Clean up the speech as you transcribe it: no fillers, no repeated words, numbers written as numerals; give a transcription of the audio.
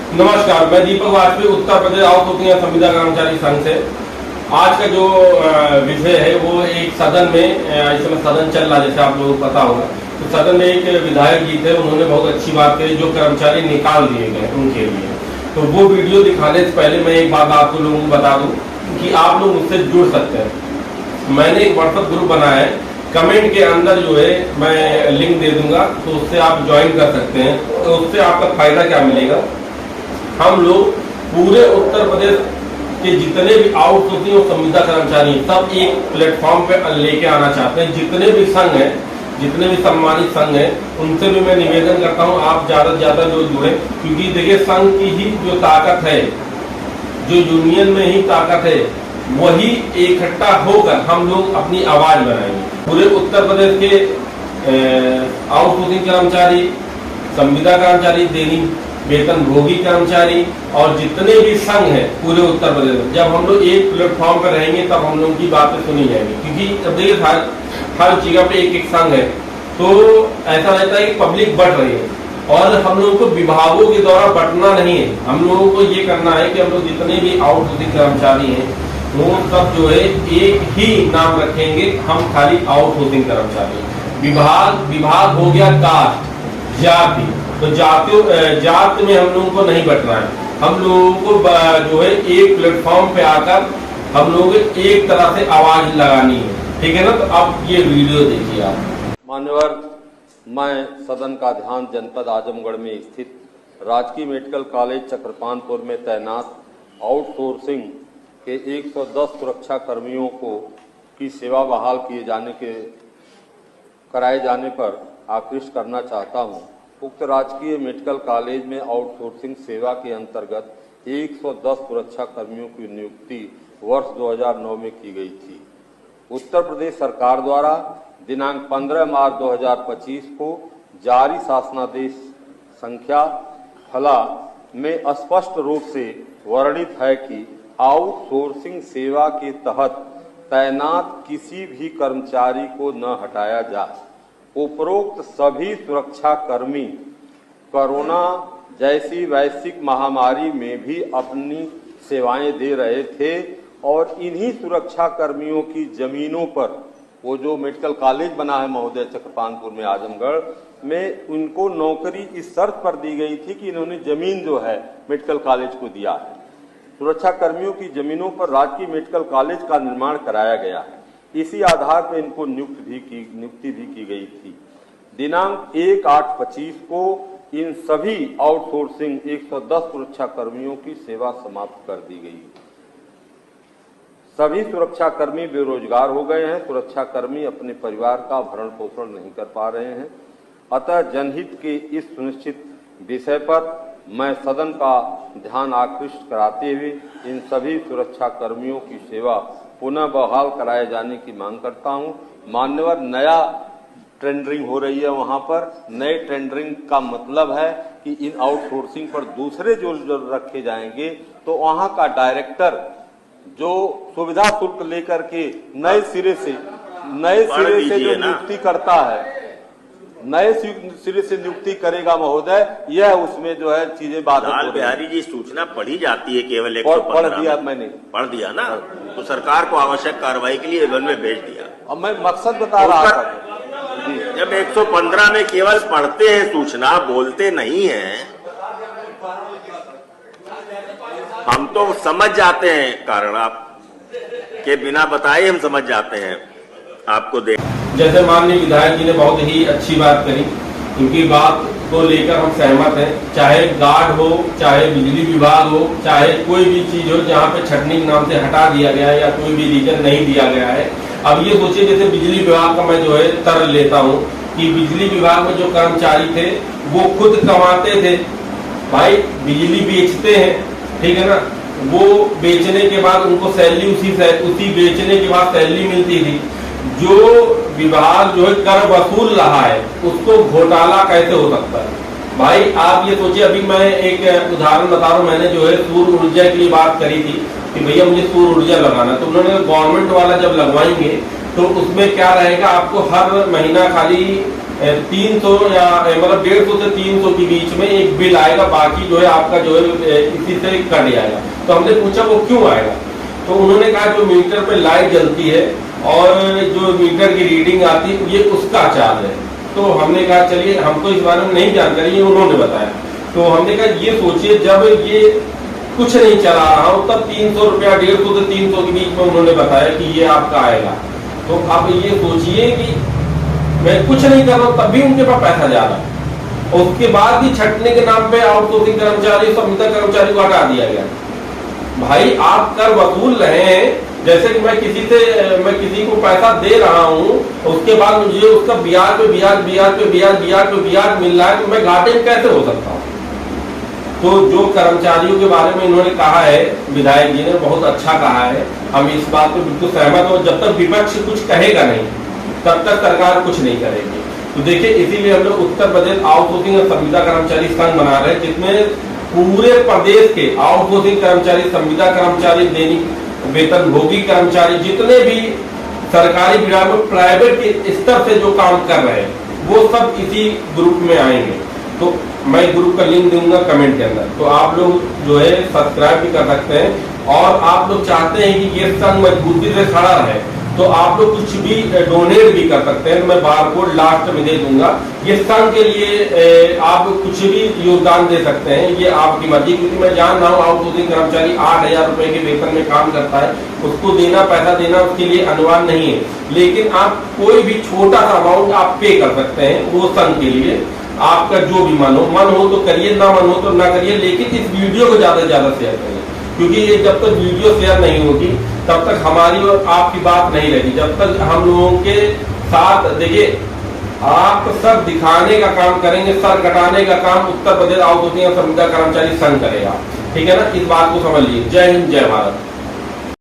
नमस्कार, मैं दीपक वाजपेयी उत्तर प्रदेश आउटसोर्सिंग संविदा कर्मचारी संघ से। आज का जो विषय है वो एक सदन में, इस समय सदन चल रहा है जैसे आप लोगों को पता होगा, तो सदन में एक विधायक जी थे, उन्होंने बहुत अच्छी बात कही जो कर्मचारी निकाल दिए गए उनके लिए। तो वो वीडियो दिखाने से पहले मैं एक बात आप लोगों को बता दूं कि आप लोग मुझसे जुड़ सकते हैं। मैंने एक व्हाट्सएप ग्रुप बनाया है, कमेंट के अंदर जो है मैं लिंक दे दूंगा, तो उससे आप ज्वाइन कर सकते हैं। तो उससे आपका फायदा क्या मिलेगा, हम लोग पूरे उत्तर प्रदेश के जितने भी आउटसोर्सिंग और संविदा कर्मचारी सब एक प्लेटफॉर्म पे लेके आना चाहते हैं। जितने भी संघ हैं, जितने भी सम्मानित संघ हैं, उनसे भी मैं निवेदन करता हूं आप ज्यादा से ज्यादा जो जुड़े, क्योंकि देखिए संघ की ही जो ताकत है, जो यूनियन में ही ताकत है, वही इकट्ठा होकर हम लोग अपनी आवाज बनाएंगे। पूरे उत्तर प्रदेश के आउटसोर्सिंग कर्मचारी, संविदा कर्मचारी, दैनिक वेतन भोगी कर्मचारी और जितने भी संघ हैं पूरे उत्तर प्रदेश में, जब हम लोग एक प्लेटफॉर्म पर रहेंगे तब हम लोग की बातें सुनी जाएंगी। क्योंकि अब देखिए हर जगह पे एक एक संघ है, तो ऐसा रहता है कि पब्लिक बढ़ रही है और हम लोगों को विभागों के द्वारा बंटना नहीं है। हम लोगों को ये करना है कि हम लोग जितने भी आउटसोर्सिंग कर्मचारी हैं वो सब जो है एक ही नाम रखेंगे, हम खाली आउटसोर्सिंग कर्मचारी। विभाग हो गया कास्ट, जाति, तो जात में हम लोगों को नहीं बंटना है। हम लोगों को जो है एक प्लेटफॉर्म पे आकर हम लोगों को एक तरह से आवाज लगानी है, ठीक है ना। तो अब ये वीडियो देखिए आप। मान्यवर, मैं सदन का ध्यान जनपद आजमगढ़ में स्थित राजकीय मेडिकल कॉलेज चक्रपानपुर में तैनात आउटसोर्सिंग के 110 सुरक्षा कर्मियों की सेवा बहाल कराए जाने पर आकृष्ट करना चाहता हूं। उक्त राजकीय मेडिकल कॉलेज में आउटसोर्सिंग सेवा के अंतर्गत 110 सुरक्षा कर्मियों की नियुक्ति वर्ष 2009 में की गई थी। उत्तर प्रदेश सरकार द्वारा दिनांक 15 मार्च 2025 को जारी शासनादेश संख्या फला में स्पष्ट रूप से वर्णित है कि आउटसोर्सिंग सेवा के तहत तैनात किसी भी कर्मचारी को न हटाया जाए। उपरोक्त सभी सुरक्षा कर्मी कोरोना जैसी वैश्विक महामारी में भी अपनी सेवाएं दे रहे थे और इन्हीं सुरक्षा कर्मियों की जमीनों पर, वो जो मेडिकल कॉलेज बना है महोदय चक्रपानपुर में आजमगढ़ में, उनको नौकरी इस शर्त पर दी गई थी कि इन्होंने जमीन जो है मेडिकल कॉलेज को दिया है। सुरक्षा कर्मियों की जमीनों पर राजकीय मेडिकल कॉलेज का निर्माण कराया गया है। इसी आधार पर इनको नियुक्ति भी की गई थी। दिनांक 1/8/25 को इन सभी आउटसोर्सिंग 110 सुरक्षा कर्मियों की सेवा समाप्त कर दी गई। सभी सुरक्षा कर्मी बेरोजगार हो गए हैं। सुरक्षा कर्मी अपने परिवार का भरण पोषण नहीं कर पा रहे हैं। अतः जनहित के इस सुनिश्चित विषय पर मैं सदन का ध्यान आकृष्ट कराते हुए इन सभी सुरक्षा कर्मियों की सेवा पुनः बहाल कराए जाने की मांग करता हूं। मान्यवर, नया टेंडरिंग हो रही है वहां पर। नए टेंडरिंग का मतलब है कि इन आउटसोर्सिंग पर दूसरे जो रखे जाएंगे तो वहां का डायरेक्टर जो सुविधा शुल्क लेकर के नए सिरे से जो नियुक्ति करता है, नए सिरे से नियुक्ति करेगा महोदय, यह उसमें जो है चीजें बाधित हो रही है। बिहारी जी, सूचना पढ़ी जाती है केवल 115 पढ़ दिया मैंने, पढ़ दिया ना, तो सरकार को आवश्यक कार्रवाई के लिए एवन में भेज दिया। अब मैं मकसद बता रहा था, जब 115 में केवल पढ़ते हैं सूचना, बोलते नहीं हैं, हम तो समझ जाते हैं कारण, आप के बिना बताए हम समझ जाते हैं आपको देख। जैसे माननीय विधायक जी ने बहुत ही अच्छी बात कही, उनकी बात को लेकर हम सहमत हैं। चाहे गार्ड हो, चाहे बिजली विभाग हो, चाहे कोई भी चीज हो जहाँ पे छटनी के नाम से हटा दिया गया है या कोई भी रीजन नहीं दिया गया है। अब ये सोचिए, जैसे बिजली विभाग का मैं जो है तरल लेता हूँ कि बिजली विभाग में जो कर्मचारी थे वो खुद कमाते थे, भाई बिजली बेचते हैं, ठीक है ना, वो बेचने के बाद उनको सैलरी उसी बेचने के बाद सैलरी मिलती थी। जो विभाग जो है कर वसूल रहा है उसको घोटाला कैसे हो सकता है? भाई आप ये सोचिए, अभी मैं एक उदाहरण बता रहा हूँ, मैंने जो है सूर्य ऊर्जा के लिए बात करी थी कि भैया मुझे सूर्य ऊर्जा लगाना, तो उन्होंने गवर्नमेंट वाला जब लगवाएंगे तो उसमें क्या रहेगा, आपको हर महीना खाली 300 या मतलब 150 से 300 के बीच में एक बिल आएगा, बाकी जो है आपका जो है इसी से कट जाएगा। तो हमने पूछा वो क्यों आएगा, तो उन्होंने कहा जो मीटर पे लाइट जलती है और जो मीटर की रीडिंग आती है ये उसका चार्ज है। तो हमने कहा चलिए, हमको इस बारे में नहीं जानकारी, ये उन्होंने बताया। तो हमने कहा ये सोचिए, जब ये कुछ नहीं चला रहा हो तब 300 रुपया 150 से 300 के बीच में उन्होंने बताया कि ये आपका आएगा। तो आप ये सोचिए कि मैं कुछ नहीं कर रहा हूं तब भी उनके पास पैसा जा रहा है। उसके बाद भी छटने के नाम पे आउटसोर्सिंग कर्मचारी, संविदा कर्मचारी को हटा दिया गया। भाई आप कर वसूल रहे हैं, जैसे कि मैं किसी को पैसा दे रहा हूं, उसके बाद मुझे उसका ब्याज पे ब्याज ब्याज पे ब्याज ब्याज पे ब्याज मिल रहा है, तो मैं घाटे में कैसे हो सकता हूं। तो जो कर्मचारियों के बारे में इन्होंने कहा है, विधायक जी ने बहुत अच्छा कहा है, हम इस बात पर बिल्कुल सहमत हो। जब तक विपक्ष कुछ कहेगा नहीं तब तक सरकार कुछ नहीं करेगी। तो देखिए, इसीलिए हम लोग उत्तर प्रदेश आउटसोर्सिंग और संविदा कर्मचारी संघ बना रहे हैं, जिसमें पूरे प्रदेश के आउटसोर्सिंग कर्मचारी, संविदा कर्मचारी, दैनिक वेतनभोगी कर्मचारी, जितने भी सरकारी विभाग में प्राइवेट के स्तर से जो काम कर रहे हैं वो सब इसी ग्रुप में आएंगे। तो मैं ग्रुप का लिंक दूंगा कमेंट के अंदर, तो आप लोग जो है सब्सक्राइब भी कर सकते हैं। और आप लोग चाहते हैं कि ये संघ मजबूती से खड़ा रहे तो आप लोग कुछ भी डोनेट भी कर सकते हैं, तो मैं बारकोड लास्ट में दे दूंगा। ये संघ के लिए आप कुछ भी योगदान दे सकते हैं, ये आपकी मर्जी। क्योंकि मैं जान रहा हूँ आउटसोर्सिंग कर्मचारी 8,000 रुपए के वेतन में काम करता है, उसको देना, पैसा देना उसके लिए अनिवार्य नहीं है, लेकिन आप कोई भी छोटा सा अमाउंट आप पे कर सकते हैं वो संघ के लिए। आपका जो भी मन हो तो करिए, ना मन हो तो ना करिए, लेकिन इस वीडियो को ज्यादा से ज्यादा शेयर करिए। क्योंकि ये जब तक वीडियो शेयर नहीं होगी तब तक हमारी और आपकी बात नहीं रहेगी। जब तक हम लोगों के साथ, देखिए, आप सब दिखाने का काम करेंगे, सर कटाने का काम उत्तर प्रदेश आउटसोर्सिंग और संविदा कर्मचारी संघ करेगा। ठीक है ना, इस बात को समझ लीजिए। जय हिंद, जय भारत।